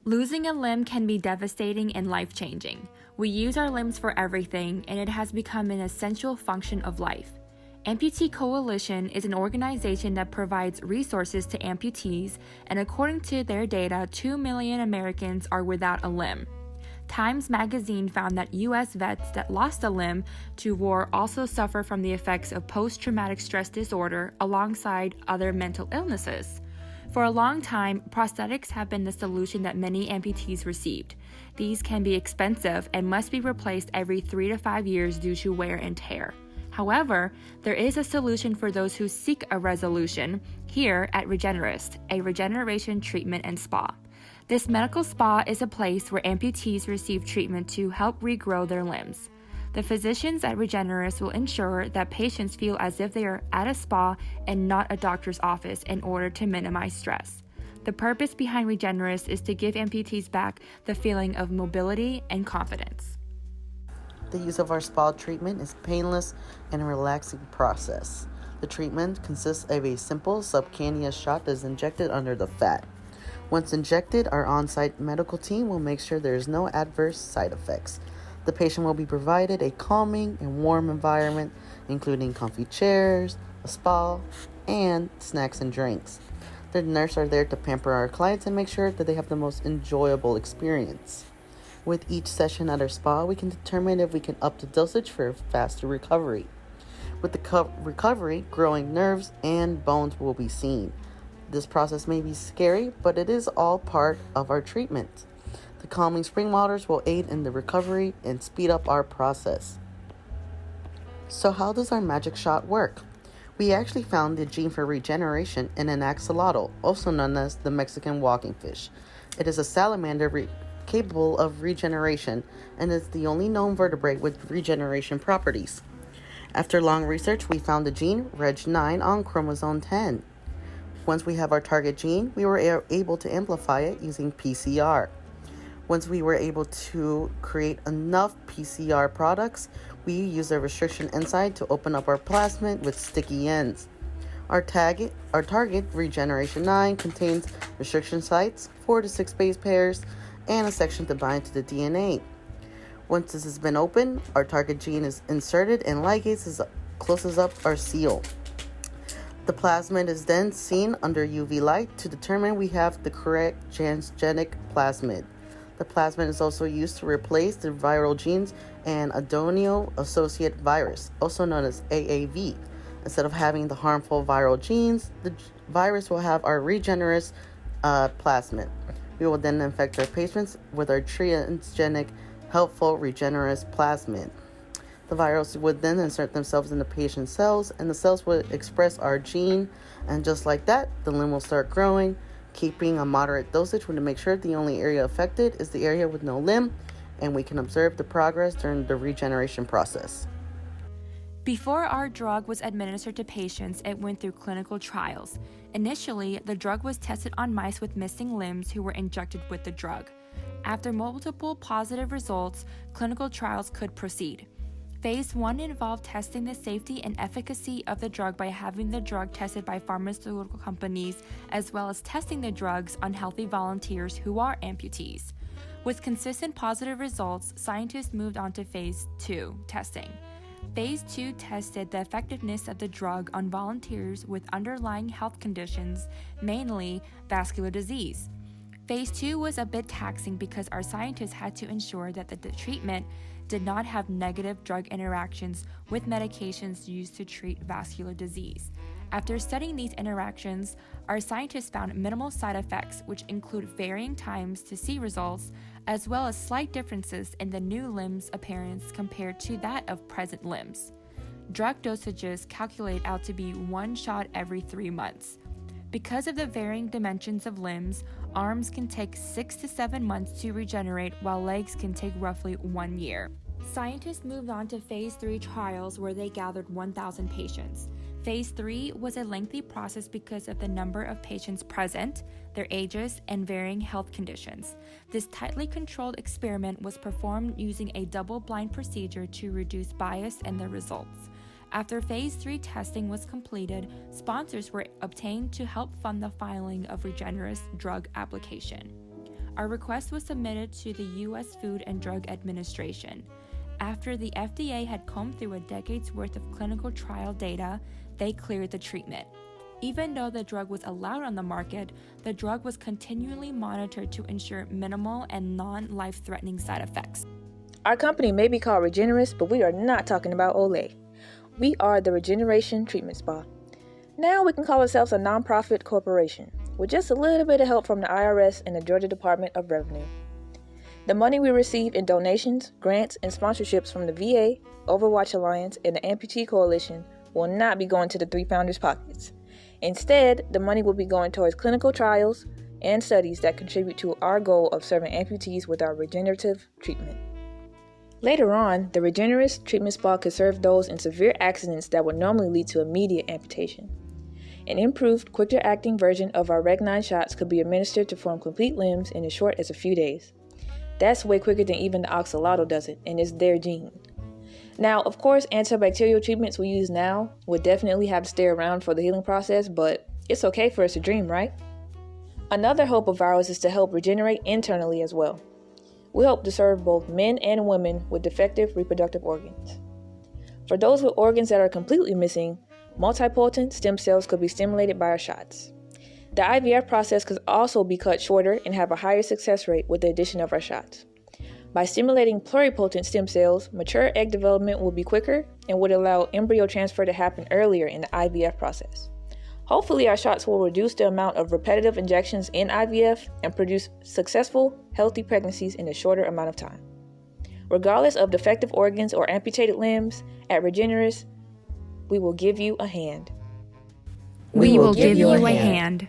Losing a limb can be devastating and life-changing. We use our limbs for everything, and it has become an essential function of life. Amputee Coalition is an organization that provides resources to amputees, and according to their data, 2 million Americans are without a limb. Times Magazine found that U.S. vets that lost a limb to war also suffer from the effects of post-traumatic stress disorder alongside other mental illnesses. For a long time, prosthetics have been the solution that many amputees received. These can be expensive and must be replaced every 3 to 5 years due to wear and tear. However, there is a solution for those who seek a resolution here at Regenerist, a regeneration treatment and spa. This medical spa is a place where amputees receive treatment to help regrow their limbs. The physicians at Regenerist will ensure that patients feel as if they are at a spa and not a doctor's office in order to minimize stress. The purpose behind Regenerist is to give amputees back the feeling of mobility and confidence. The use of our spa treatment is painless and a relaxing process. The treatment consists of a simple subcutaneous shot that is injected under the fat. Once injected, our on-site medical team will make sure there is no adverse side effects. The patient will be provided a calming and warm environment, including comfy chairs, a spa, and snacks and drinks. The nurses are there to pamper our clients and make sure that they have the most enjoyable experience. With each session at our spa, we can determine if we can up the dosage for a faster recovery. With the recovery, growing nerves and bones will be seen. This process may be scary, but it is all part of our treatment. The calming spring waters will aid in the recovery and speed up our process. So how does our magic shot work? We actually found the gene for regeneration in an axolotl, also known as the Mexican walking fish. It is a salamander capable of regeneration and is the only known vertebrate with regeneration properties. After long research, we found the gene Reg9 on chromosome 10. Once we have our target gene, we were able to amplify it using PCR. Once we were able to create enough PCR products, we use a restriction enzyme to open up our plasmid with sticky ends. Our target, Regeneration 9, contains restriction sites, 4 to 6 base pairs, and a section to bind to the DNA. Once this has been opened, our target gene is inserted and ligase closes up our seal. The plasmid is then seen under UV light to determine we have the correct transgenic plasmid. The plasmid is also used to replace the viral genes and adeno-associated virus, also known as AAV. Instead of having the harmful viral genes, the virus will have our Regenerist plasmid. We will then infect our patients with our transgenic, helpful Regenerist plasmid. The virus would then insert themselves in the patient's cells, and the cells would express our gene, and just like that, the limb will start growing, keeping a moderate dosage to make sure the only area affected is the area with no limb, and we can observe the progress during the regeneration process. Before our drug was administered to patients, it went through clinical trials. Initially, the drug was tested on mice with missing limbs who were injected with the drug. After multiple positive results, clinical trials could proceed. Phase 1 involved testing the safety and efficacy of the drug by having the drug tested by pharmaceutical companies, as well as testing the drugs on healthy volunteers who are amputees. With consistent positive results, scientists moved on to Phase 2 testing. Phase 2 tested the effectiveness of the drug on volunteers with underlying health conditions, mainly vascular disease. Phase 2 was a bit taxing because our scientists had to ensure that the treatment did not have negative drug interactions with medications used to treat vascular disease. After studying these interactions, our scientists found minimal side effects, which include varying times to see results, as well as slight differences in the new limb's appearance compared to that of present limbs. Drug dosages calculate out to be 1 shot every 3 months. Because of the varying dimensions of limbs, arms can take 6 to 7 months to regenerate, while legs can take roughly 1 year. Scientists moved on to Phase 3 trials where they gathered 1,000 patients. Phase 3 was a lengthy process because of the number of patients present, their ages, and varying health conditions. This tightly controlled experiment was performed using a double-blind procedure to reduce bias in the results. After Phase 3 testing was completed, sponsors were obtained to help fund the filing of Regenerist drug application. Our request was submitted to the U.S. Food and Drug Administration. After the FDA had combed through a decade's worth of clinical trial data, they cleared the treatment. Even though the drug was allowed on the market, the drug was continually monitored to ensure minimal and non-life-threatening side effects. Our company may be called Regenerist, but we are not talking about Olay. We are the Regeneration Treatment Spa. Now we can call ourselves a nonprofit corporation, with just a little bit of help from the IRS and the Georgia Department of Revenue. The money we receive in donations, grants, and sponsorships from the VA, Overwatch Alliance, and the Amputee Coalition will not be going to the three founders' pockets. Instead, the money will be going towards clinical trials and studies that contribute to our goal of serving amputees with our regenerative treatment. Later on, the Regenerist Treatment Spa could serve those in severe accidents that would normally lead to immediate amputation. An improved, quicker-acting version of our Reg-9 shots could be administered to form complete limbs in as short as a few days. That's way quicker than even the oxalotl does it, and it's their gene. Now, of course, antibacterial treatments we use now would definitely have to stay around for the healing process, but it's okay for us to dream, right? Another hope of ours is to help regenerate internally as well. We hope to serve both men and women with defective reproductive organs. For those with organs that are completely missing, multipotent stem cells could be stimulated by our shots. The IVF process could also be cut shorter and have a higher success rate with the addition of our shots. By stimulating pluripotent stem cells, mature egg development will be quicker and would allow embryo transfer to happen earlier in the IVF process. Hopefully, our shots will reduce the amount of repetitive injections in IVF and produce successful, healthy pregnancies in a shorter amount of time. Regardless of defective organs or amputated limbs, at Regenerist, we will give you a hand. We will give you a hand.